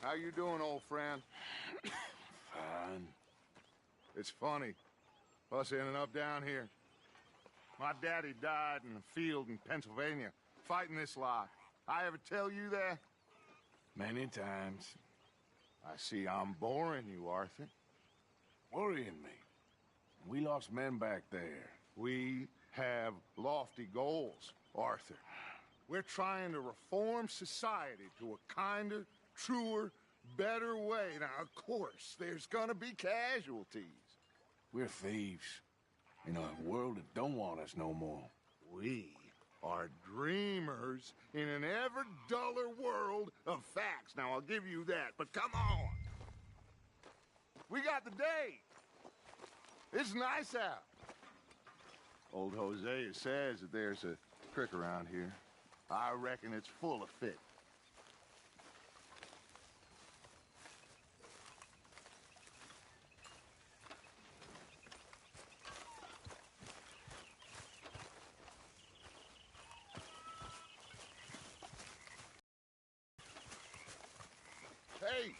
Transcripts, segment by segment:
How you doing, old friend? Fine. It's funny, us ending up down here. My daddy died in a field in Pennsylvania, fighting this lot. I ever tell you that? Many times. I see I'm boring you, Arthur. Worrying me. We lost men back there. We have lofty goals, Arthur. We're trying to reform society to a kinder, truer, better way. Now, of course, there's gonna be casualties. We're thieves. In a world that don't want us no more. We are dreamers in an ever duller world of facts. Now, I'll give you that, but come on. We got the day. It's nice out. Old Hosea says that there's a creek around here. I reckon it's full of fish. Hey,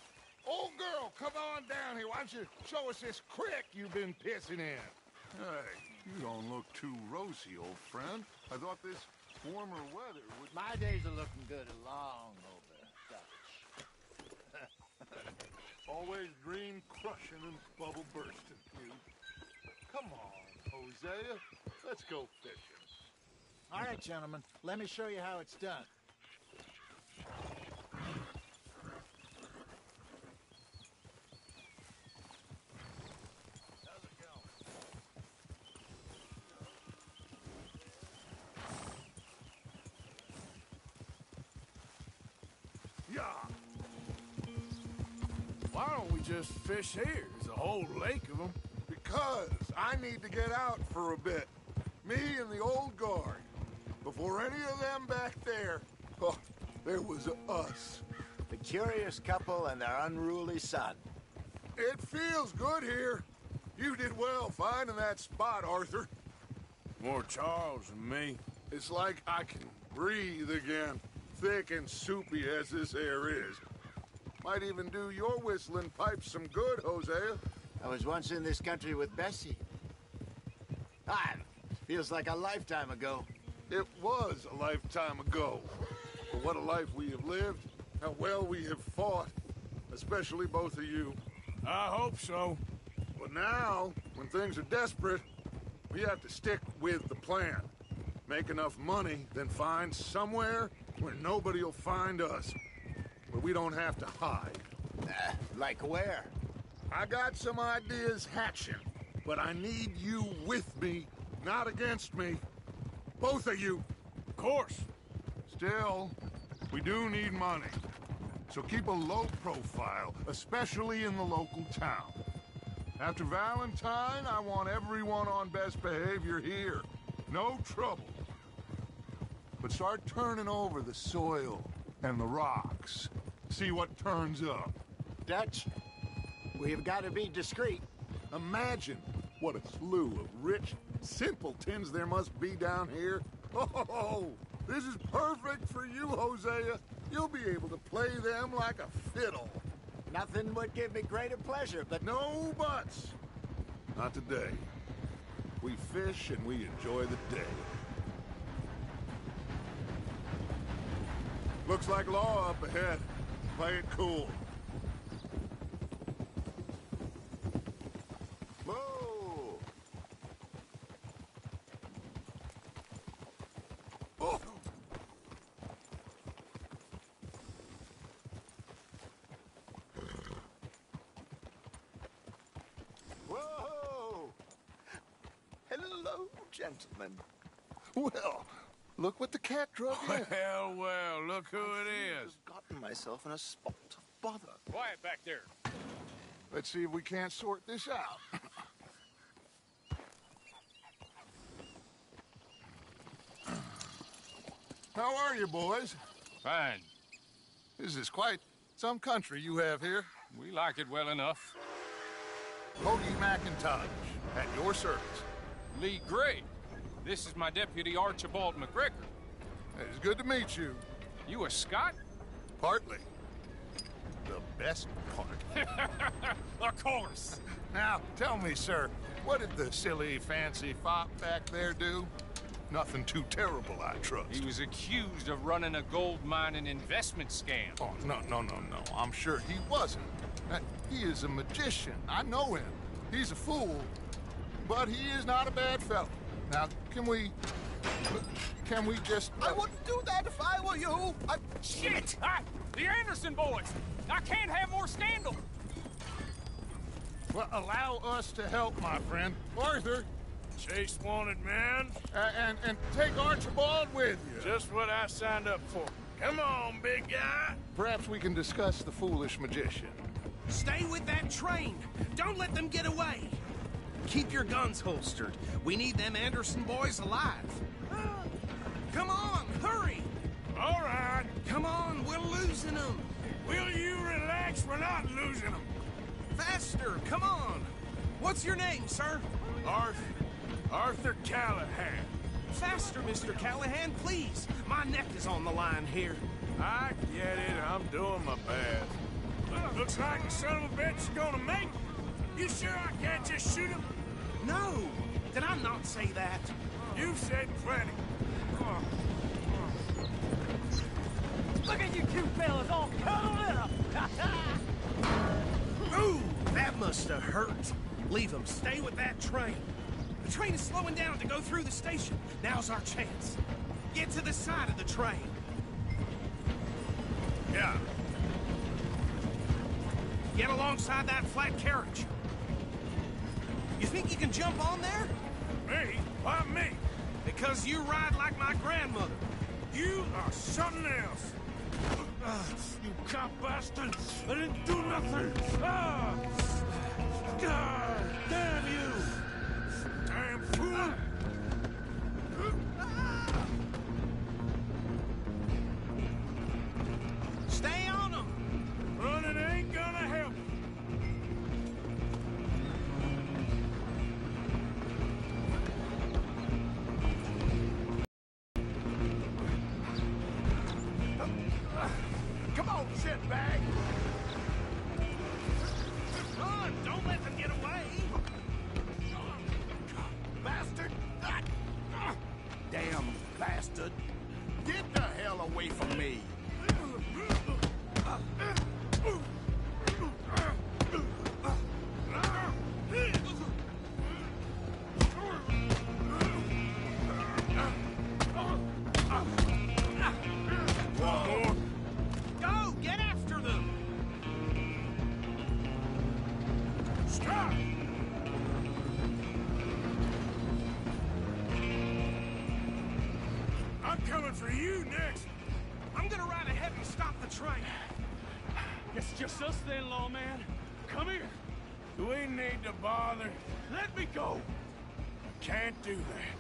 old girl, come on down here. Why don't you show us this creek you've been pissing in? Hey, you don't look too rosy, old friend. I thought this warmer weather would... My days are looking good along over Dutch. Always dream crushing and bubble bursting, you. Come on, Hosea. Let's go fishing. All right, gentlemen, let me show you how it's done. Yeah. Why don't we just fish here? There's a whole lake of them. Because I need to get out for a bit. Me and the old guard. Before any of them back there, oh, there was us. The curious couple and their unruly son. It feels good here. You did well finding that spot, Arthur. More Charles than me. It's like I can breathe again, thick and soupy as this air is. Might even do your whistling pipes some good, Hosea. I was once in this country with Bessie. Feels like a lifetime ago. It was a lifetime ago. But what a life we have lived. How well we have fought. Especially both of you. I hope so. But now, when things are desperate, we have to stick with the plan. Make enough money, then find somewhere where nobody will find us. Where we don't have to hide. Like where? I got some ideas hatching, but I need you with me, not against me. Both of you. Of course. Still, we do need money. So keep a low profile, especially in the local town. After Valentine, I want everyone on best behavior here. No trouble. But start turning over the soil and the rocks. See what turns up. Dutch, we've got to be discreet. Imagine what a slew of rich simpletons there must be down here. Oh, this is perfect for you, Hosea. You'll be able to play them like a fiddle. Nothing would give me greater pleasure, but... No buts. Not today. We fish and we enjoy the day. Looks like law up ahead. Play it cool. Whoa! Oh. Whoa! Hello, gentlemen. Well, look what the cat drug in. Well, look who it is. I've gotten myself in a spot of bother. Quiet back there. Let's see if we can't sort this out. How are you, boys? Fine. This is quite some country you have here. We like it well enough. Hoagie McIntosh, at your service. Lee Gray. This is my deputy, Archibald McGregor. It's good to meet you. You a Scot? Partly. the best part. Of course. Now, tell me, sir, what did the silly, fancy fop back there do? Nothing too terrible, I trust. He was accused of running a gold mining investment scam. Oh, no. I'm sure he wasn't. He is a magician. I know him. He's a fool, but he is not a bad fellow. Now, can we just... I wouldn't do that if I were you. Shit! The Anderson boys! I can't have more scandal! Well, allow us to help, my friend. Arthur, Chase wanted man. and take Archibald with you. Just what I signed up for. Come on, big guy. Perhaps we can discuss the foolish magician. Stay with that train. Don't let them get away. Keep your guns holstered. We need them Anderson boys alive. Come on, hurry! All right. Come on, we're losing them. Will you relax? We're not losing them. Faster, come on. What's your name, sir? Arthur Callahan. Faster, Mr. Callahan, please. My neck is on the line here. I get it. I'm doing my best. Looks like the son of a bitch is gonna make it. You sure I can't just shoot him? No, did I not say that? You've said plenty. Look at you two fellas all cuddled up! Ooh, that must have hurt. Leave them. Stay with that train. The train is slowing down to go through the station. Now's our chance. Get to the side of the train. Yeah. Get alongside that flat carriage. You think you can jump on there? Me? Why me? Because you ride like my grandmother. You are something else. You cop bastard! I didn't do nothing! God damn you! Damn fool! Stay on them! Running ain't gonna help. Come on, shitbag! Run! Don't let them get away! Bastard! Damn bastard. Get the hell away from me. Go! Get after them! Stop! I'm coming for you next. I'm gonna ride ahead and stop the train. It's just us then, lawman. Come here. Do we need to bother? Let me go. Can't do that.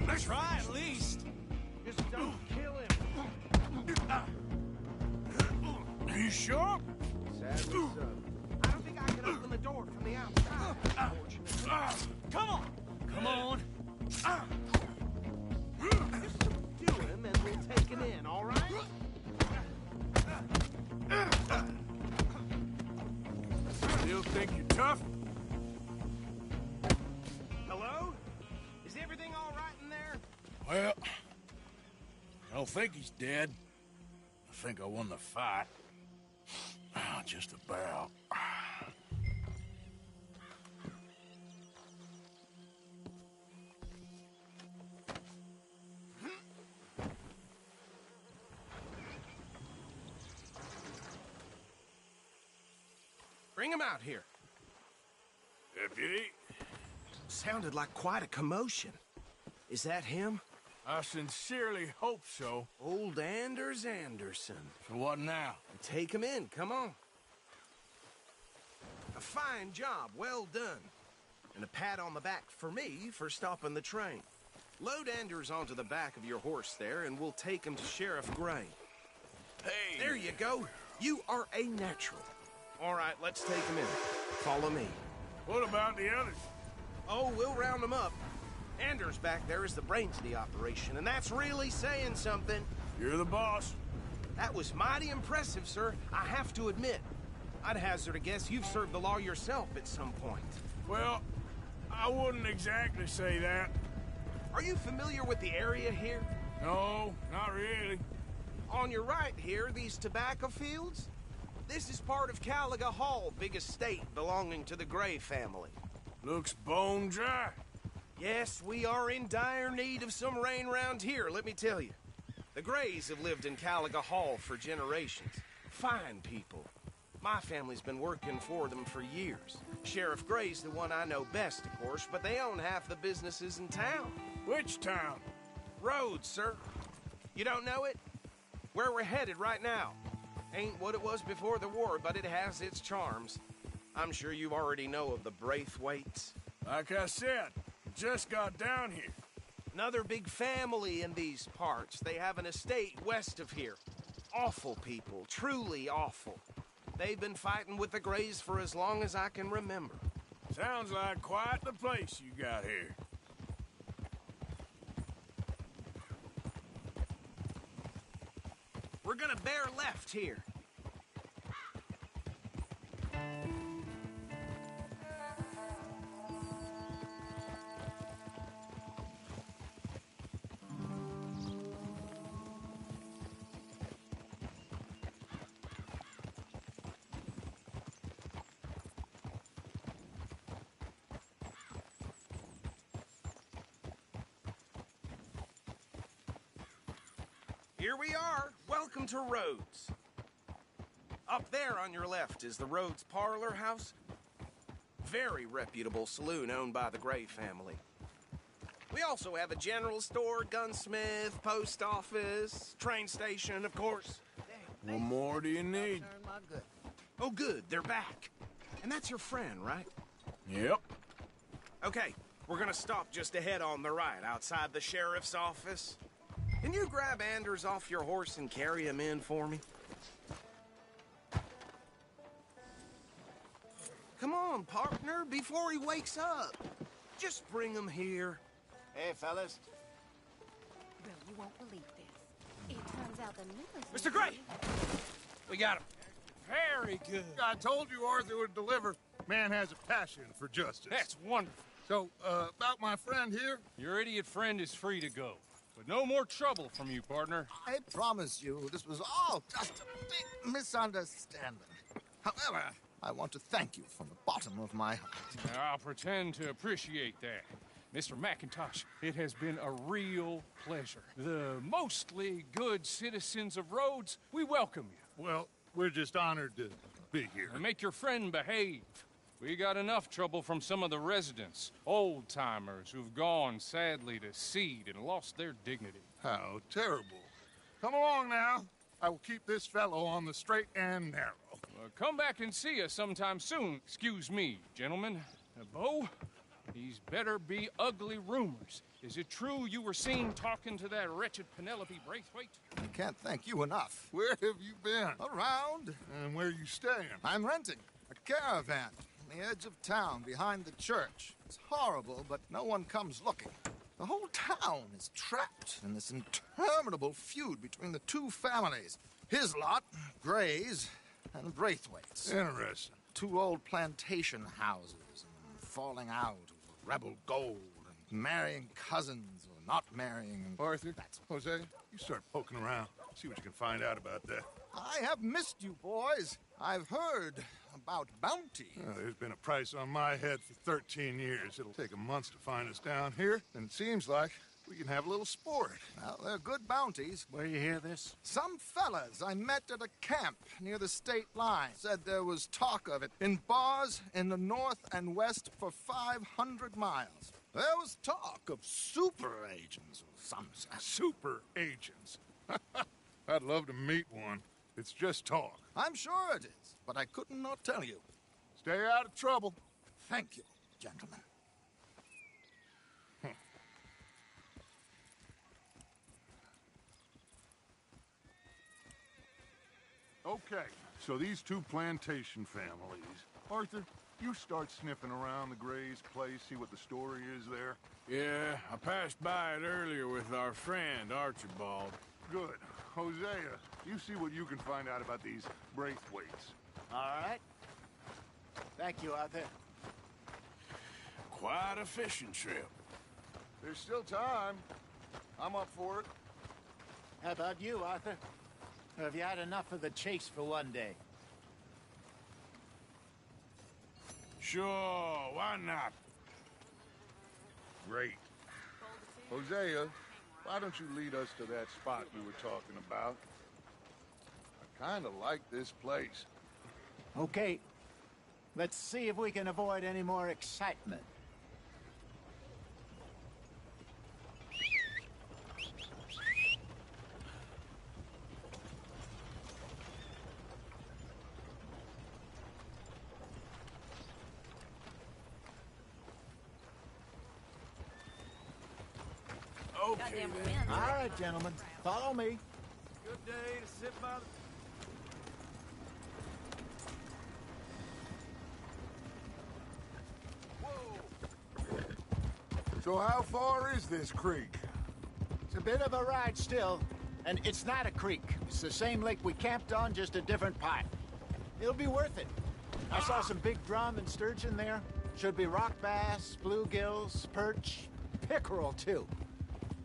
Let's try at least. Just don't kill him. Are you sure? I don't think I can open the door from the outside, unfortunately. Come on. Come on. Just subdue him and we'll take him in, all right? Still think you're tough? Hello? Is everything all right in there? Well, I don't think he's dead. I think I won the fight. Just about. Bring him out here. Deputy, Sounded like quite a commotion. Is that him? I sincerely hope so. Old Anders Anderson. So what now? Take him in, come on. A fine job, well done. And a pat on the back for me for stopping the train. Load Anders onto the back of your horse there, and we'll take him to Sheriff Gray. Hey! There you go. You are a natural. All right, let's take him in. Follow me. What about the others? Oh, we'll round them up. Anders back there is the brains of the operation, and that's really saying something. You're the boss. That was mighty impressive, sir. I have to admit. I'd hazard a guess you've served the law yourself at some point. Well, I wouldn't exactly say that. Are you familiar with the area here? No, not really. On your right here, these tobacco fields? This is part of Caliga Hall, big estate belonging to the Gray family. Looks bone dry. Yes, we are in dire need of some rain round here, let me tell you. The Grays have lived in Caliga Hall for generations. Fine people. My family's been working for them for years. Sheriff Gray's the one I know best, of course, but they own half the businesses in town. Which town? Rhodes, sir. You don't know it? Where we're headed right now. Ain't what it was before the war, but it has its charms. I'm sure you already know of the Braithwaites. Like I said, just got down here. Another big family in these parts. They have an estate west of here. Awful people, truly awful. They've been fighting with the Grays for as long as I can remember. Sounds like quite the place you got here. We're gonna bear left here. Here we are. Welcome to Rhodes. Up there on your left is the Rhodes Parlor House. Very reputable saloon owned by the Gray family. We also have a general store, gunsmith, post office, train station, of course. What more do you need? Oh, good. They're back. And that's your friend, right? Yep. Okay, we're gonna stop just ahead on the right, outside the sheriff's office. Can you grab Anders off your horse and carry him in for me? Come on, partner, before he wakes up. Just bring him here. Hey, fellas. Bro, you won't believe this. It turns out the newest... Mr. Gray! We got him. Very good. I told you Arthur would deliver. Man has a passion for justice. That's wonderful. So, about my friend here? Your idiot friend is free to go. But no more trouble from you, partner. I promise you, this was all just a big misunderstanding. However, I want to thank you from the bottom of my heart. I'll pretend to appreciate that. Mr. McIntosh, it has been a real pleasure. The mostly good citizens of Rhodes, we welcome you. Well, we're just honored to be here. And make your friend behave. We got enough trouble from some of the residents, old-timers who've gone, sadly, to seed and lost their dignity. How terrible. Come along now. I will keep this fellow on the straight and narrow. Come back and see us sometime soon. Excuse me, gentlemen. Bo, these better be ugly rumors. Is it true you were seen talking to that wretched Penelope Braithwaite? I can't thank you enough. Where have you been? Around. And where you staying? I'm renting a caravan on the edge of town behind the church. It's horrible, but no one comes looking. The whole town is trapped in this interminable feud between the two families. His lot, Gray's, and Braithwaite's. Interesting. Two old plantation houses, and falling out over rebel gold, and marrying cousins or not marrying. Arthur, Jose, you start poking around. See what you can find out about that. I have missed you, boys. I've heard about bounty. There's been a price on my head for 13 years. It'll take a month to find us down here, and it seems like we can have a little sport. Well, they're good bounties. Where you hear this? Some fellas I met at a camp near the state line said there was talk of it in bars in the north and west for 500 miles. There was talk of super agents or some such. Super agents. I'd love to meet one. It's just talk. I'm sure it is, but I couldn't not tell you. Stay out of trouble. Thank you, gentlemen. Okay, so these two plantation families. Arthur, you start sniffing around the Gray's place, see what the story is there? Yeah, I passed by it earlier with our friend, Archibald. Good. Hosea, you see what you can find out about these Braithwaites. All right. Thank you, Arthur. Quite a fishing trip. There's still time. I'm up for it. How about you, Arthur? Or have you had enough of the chase for one day? Sure, why not? Great. Hosea, why don't you lead us to that spot we were talking about? I kind of like this place. Okay. Let's see if we can avoid any more excitement. Okay, then. All right, gentlemen. Follow me. Good day to sit by the... So how far is this creek? It's a bit of a ride still, and it's not a creek. It's the same lake we camped on, just a different part. It'll be worth it. I saw some big drum and sturgeon there. Should be rock bass, bluegills, perch, pickerel, too.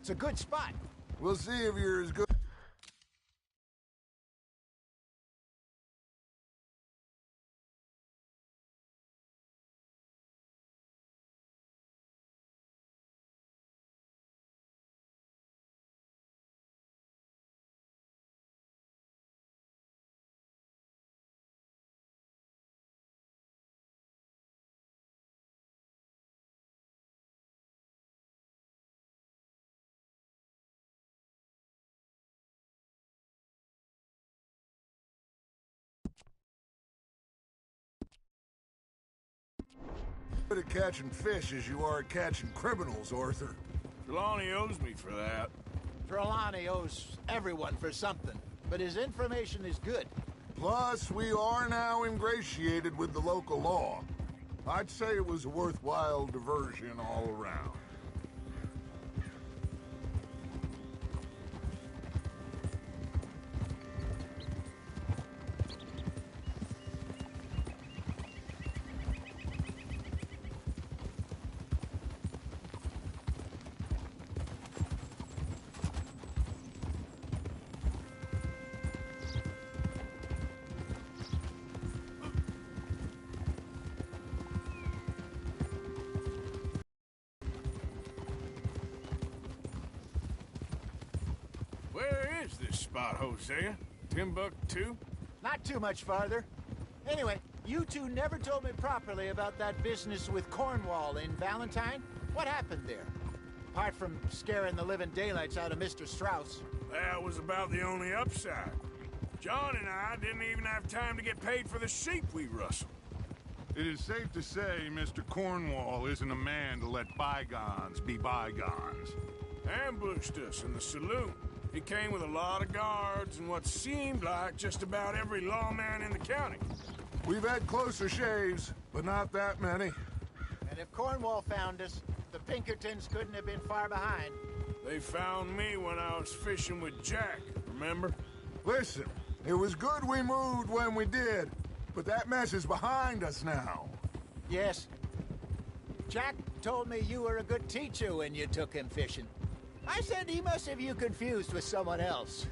It's a good spot. We'll see if you're as good. Good at catching fish as you are at catching criminals, Arthur. Trelawney owes me for that. Trelawney owes everyone for something, but his information is good. Plus, we are now ingratiated with the local law. I'd say it was a worthwhile diversion all around. Where is this spot, Hosea? Timbuktu? Not too much farther. Anyway, you two never told me properly about that business with Cornwall in Valentine. What happened there? Apart from scaring the living daylights out of Mr. Strauss. That was about the only upside. John and I didn't even have time to get paid for the sheep we rustled. It is safe to say Mr. Cornwall isn't a man to let bygones be bygones. Ambushed us in the saloon. He came with a lot of guards and what seemed like just about every lawman in the county. We've had closer shaves, but not that many. And if Cornwall found us, the Pinkertons couldn't have been far behind. They found me when I was fishing with Jack, remember? Listen, it was good we moved when we did, but that mess is behind us now. Yes. Jack told me you were a good teacher when you took him fishing. I said he must have you confused with someone else.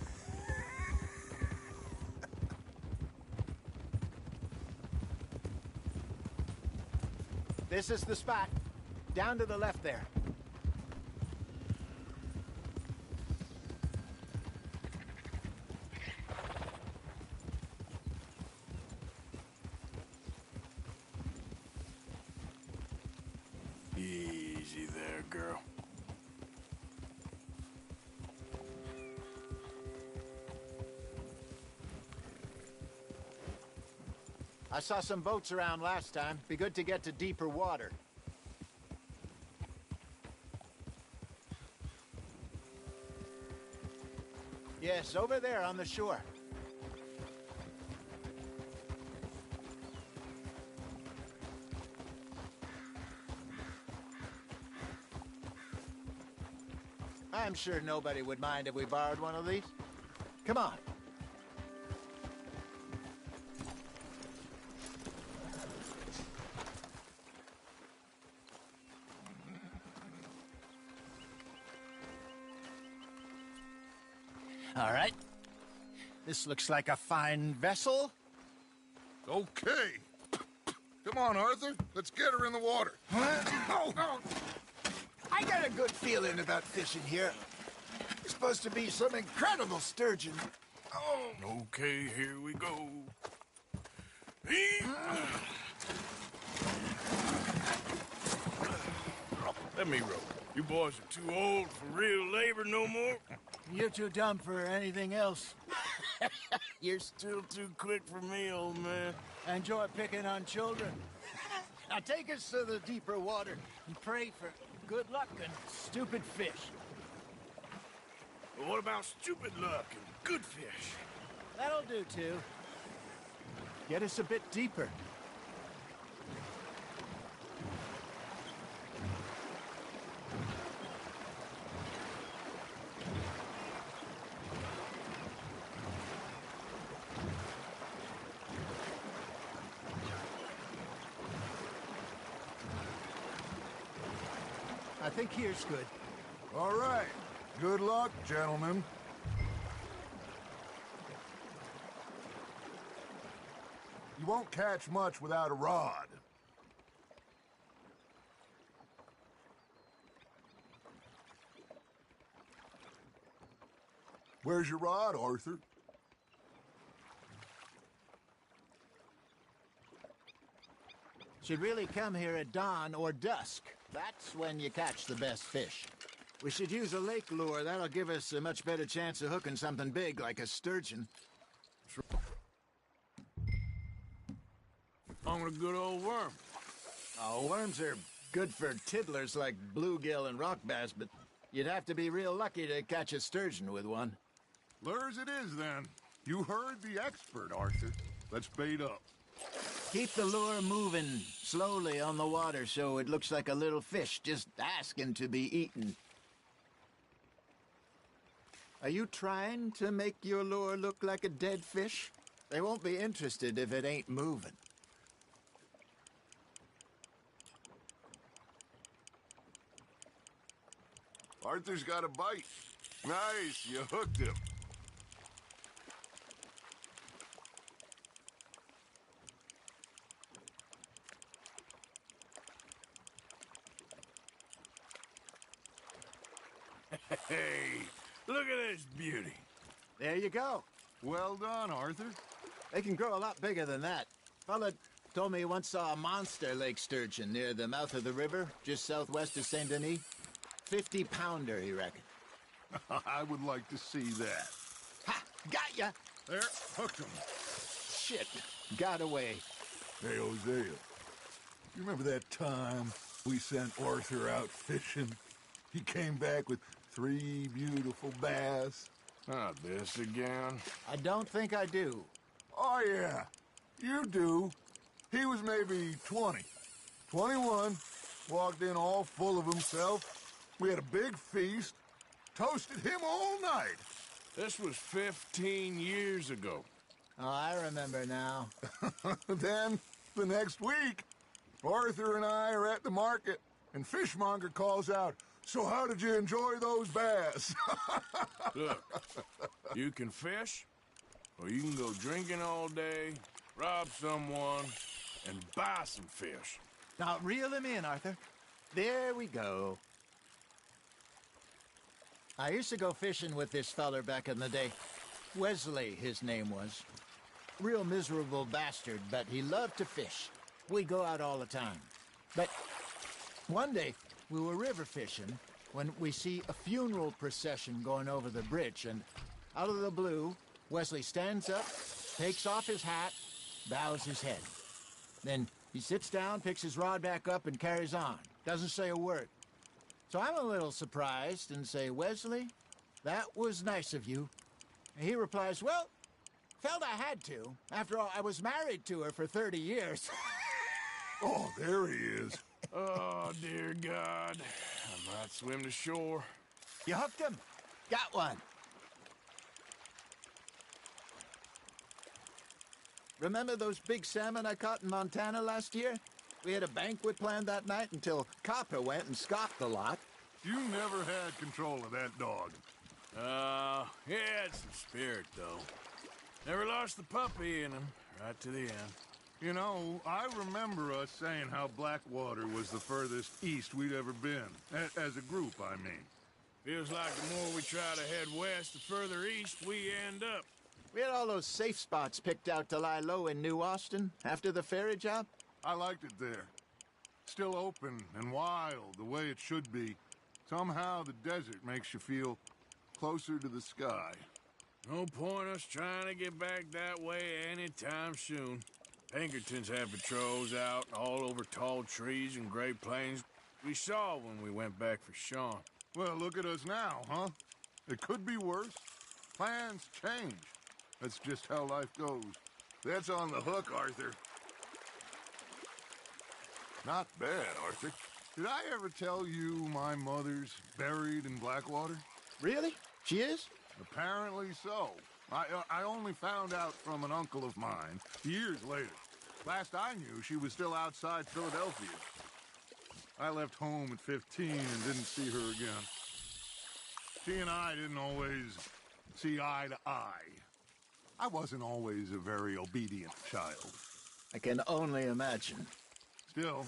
This is the spot. Down to the left there. Easy there, girl. I saw some boats around last time. Be good to get to deeper water. Yes, over there on the shore. I'm sure nobody would mind if we borrowed one of these. Come on. All right. This looks like a fine vessel. Okay. Come on, Arthur. Let's get her in the water. Oh. I got a good feeling about fishing here. It's supposed to be some incredible sturgeon. Oh. Okay, here we go. Let me row. You boys are too old for real labor no more. You're too dumb for anything else. You're still too quick for me, old man. Enjoy picking on children. Now take us to the deeper water and pray for good luck and stupid fish. But what about stupid luck and good fish? That'll do, too. Get us a bit deeper. I think here's good. All right. Good luck, gentlemen. You won't catch much without a rod. Where's your rod, Arthur? Should really come here at dawn or dusk. That's when you catch the best fish. We should use a lake lure. That'll give us a much better chance of hooking something big like a sturgeon. On a good old worm. Oh, worms are good for tiddlers like bluegill and rock bass, but you'd have to be real lucky to catch a sturgeon with one. Lures it is, then. You heard the expert, Arthur. Let's bait up. Keep the lure moving slowly on the water so it looks like a little fish just asking to be eaten. Are you trying to make your lure look like a dead fish? They won't be interested if it ain't moving. Arthur's got a bite. Nice, you hooked him. Hey, look at this beauty. There you go. Well done, Arthur. They can grow a lot bigger than that. Fella told me he once saw a monster lake sturgeon near the mouth of the river, just southwest of Saint Denis. 50-pounder, he reckoned. I would like to see that. Ha! Got ya! There, hooked him. Shit. Got away. Hey, Hosea. You remember that time we sent Arthur out fishing? He came back with 3 beautiful bass. Not this again. I don't think I do. Oh, yeah. You do. He was maybe 20. 21. Walked in all full of himself. We had a big feast. Toasted him all night. This was 15 years ago. Oh, I remember now. Then, the next week, Arthur and I are at the market, and Fishmonger calls out, "So how did you enjoy those bass?" Look, you can fish, or you can go drinking all day, rob someone, and buy some fish. Now, reel him in, Arthur. There we go. I used to go fishing with this feller back in the day. Wesley, his name was. Real miserable bastard, but he loved to fish. We'd go out all the time. But one day, we were river fishing when we see a funeral procession going over the bridge, and out of the blue, Wesley stands up, takes off his hat, bows his head. Then he sits down, picks his rod back up, and carries on. Doesn't say a word. So I'm a little surprised and say, "Wesley, that was nice of you." And he replies, "Well, felt I had to. After all, I was married to her for 30 years. Oh, there he is. Oh, dear God. I might swim to shore. You hooked him? Got one. Remember those big salmon I caught in Montana last year? We had a banquet planned that night until Copper went and scoffed the lot. You never had control of that dog. He had some spirit, though. Never lost the puppy in him, right to the end. You know, I remember us saying how Blackwater was the furthest east we'd ever been. As a group, I mean. Feels like the more we try to head west, the further east we end up. We had all those safe spots picked out to lie low in New Austin after the ferry job. I liked it there. Still open and wild, the way it should be. Somehow the desert makes you feel closer to the sky. No point us trying to get back that way anytime soon. Pinkertons have patrols out all over tall trees and Great Plains. We saw when we went back for Sean. Well, look at us now, huh? It could be worse. Plans change. That's just how life goes. That's on the hook, Arthur. Not bad, Arthur. Did I ever tell you my mother's buried in Blackwater? Really? She is? Apparently so. I only found out from an uncle of mine years later. Last I knew, she was still outside Philadelphia. I left home at 15 and didn't see her again. She and I didn't always see eye to eye. I wasn't always a very obedient child. I can only imagine. Still,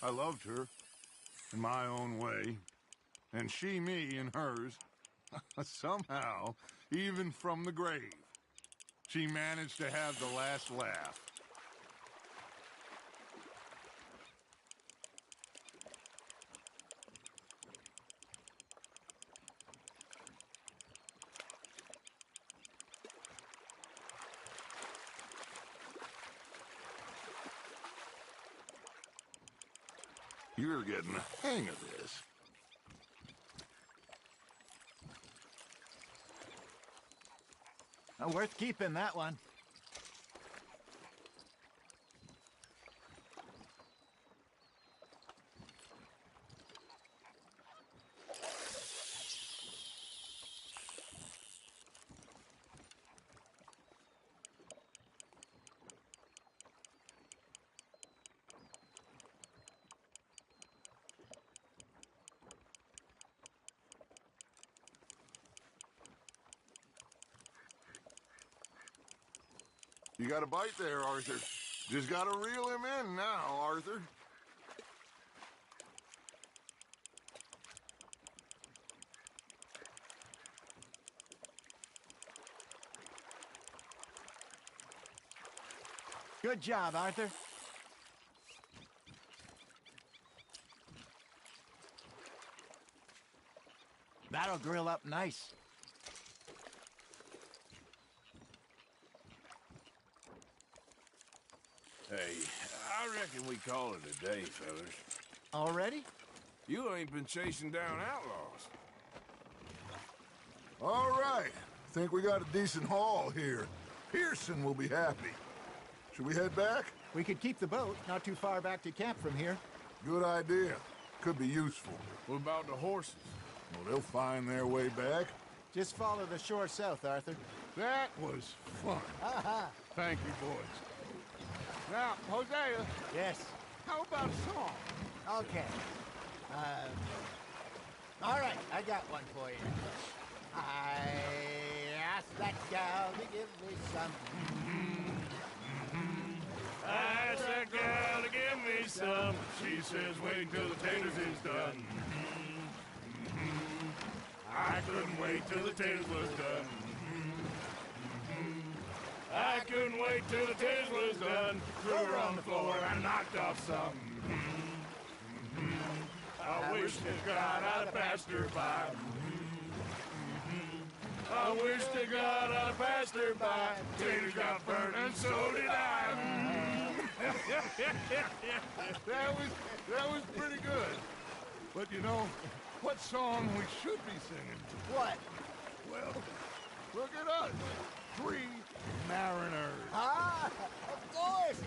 I loved her in my own way, and she me in hers. Somehow, even from the grave, she managed to have the last laugh. You're getting the hang of this. Worth keeping, that one. You got a bite there, Arthur. Just gotta reel him in now, Arthur. Good job, Arthur. That'll grill up nice. Hey, I reckon we call it a day, fellas. Already? You ain't been chasing down outlaws. All right. Think we got a decent haul here. Pearson will be happy. Should we head back? We could keep the boat not too far back to camp from here. Good idea. Could be useful. What about the horses? Well, they'll find their way back. Just follow the shore south, Arthur. That was fun. Thank you, boys. Now, Hosea, Yes. how about a song? Okay. All right, I got one for you. I asked that gal to give me some. I asked that girl to give me some. She says, wait till the taters is done. I couldn't wait till the taters was done. I couldn't wait till the taters was done. Threw her on the floor and knocked off some. I wish to God I'd passed her by. I wish to God I'd passed her by. Taters got burnt and so did I. That was pretty good. But you know, what song we should be singing? What? Well, look at us. 3 mariners. Ah, of course.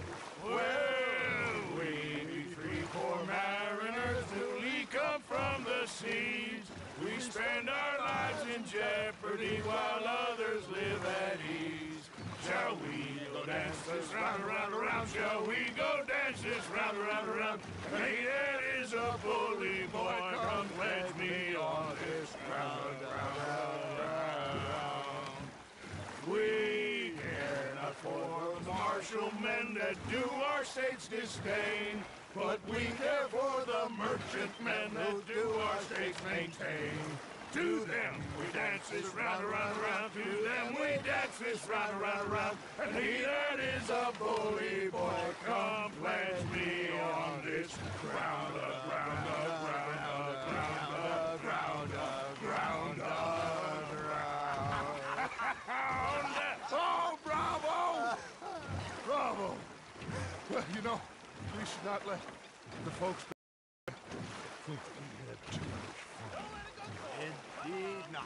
Well, we be 3 poor mariners newly come from the seas. We spend our lives in jeopardy while others live at ease. Shall we go dance this round, around, around? Shall we go dance this round, around, around? Hey, that is a bully boy. Come pledge me on this round, round, round, round. We care not for the martial men that do our state's disdain, but we care for the merchant men that do our states maintain. To them we dance this round, around, around. To them we dance this round, around, around. And he that is a bully boy, come pledge me on this ground up, ground up, ground up, ground up, ground up, ground up, ground up. Oh, bravo! Bravo! Well, you know, we should not let the folks think we had too much fun. Indeed not.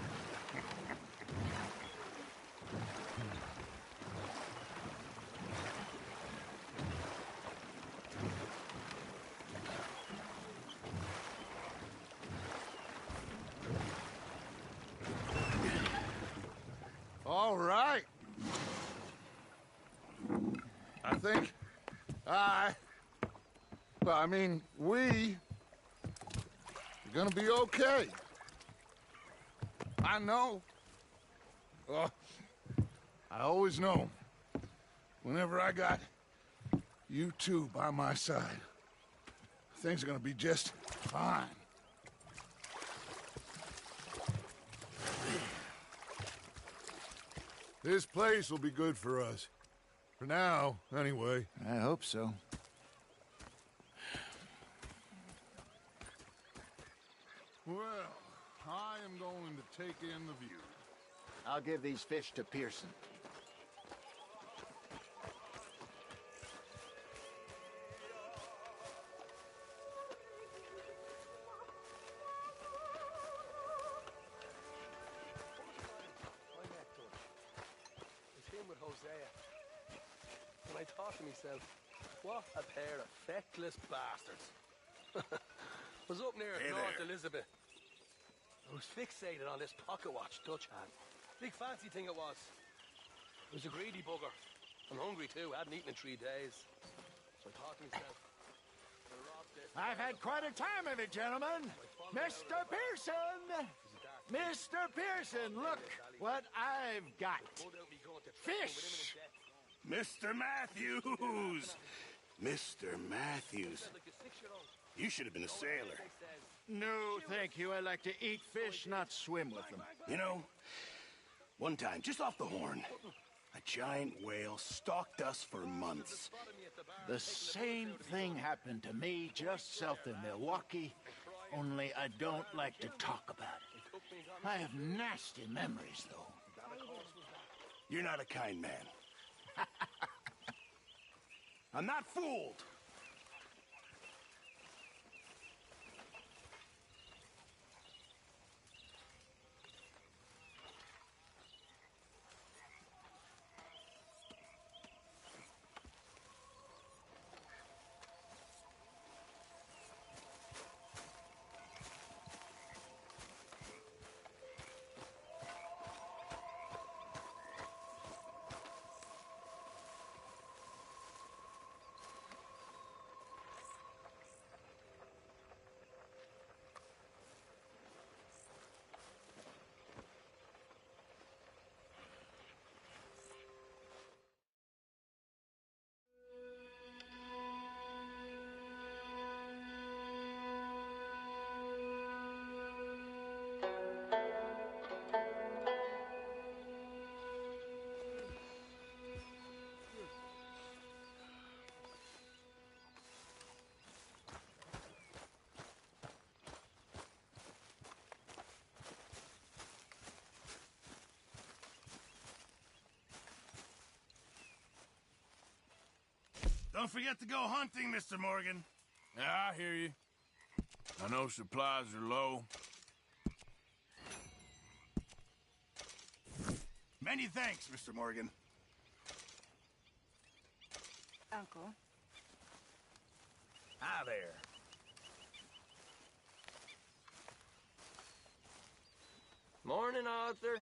All right. I think we are gonna be okay. I know. I always know. Whenever I got you two by my side, things are gonna be just fine. This place will be good for us. For now, anyway. I hope so. Well, I am going to take in the view. I'll give these fish to Pearson. With Hosea, and I thought to myself, what a pair of feckless bastards. Was up near North Elizabeth. I was fixated on this pocket watch Dutch had. Big fancy thing it was. It was a greedy bugger. I'm hungry too, hadn't eaten in 3 days. So I thought to myself, I'll rob this. I've had quite a time of it, gentlemen. Mr. Pearson! Mr. Pearson, look what I've got. Fish! Mr. Matthews! Mr. Matthews. You should have been a sailor. No, thank you. I like to eat fish, not swim with them. You know, one time, just off the Horn, a giant whale stalked us for months. The same thing happened to me just south of Milwaukee, only I don't like to talk about it. I have nasty memories, though. You're not a kind man. I'm not fooled. Don't forget to go hunting, Mr. Morgan. Yeah, I hear you. I know supplies are low. Many thanks, Mr. Morgan. Uncle. Hi there. morning, Arthur.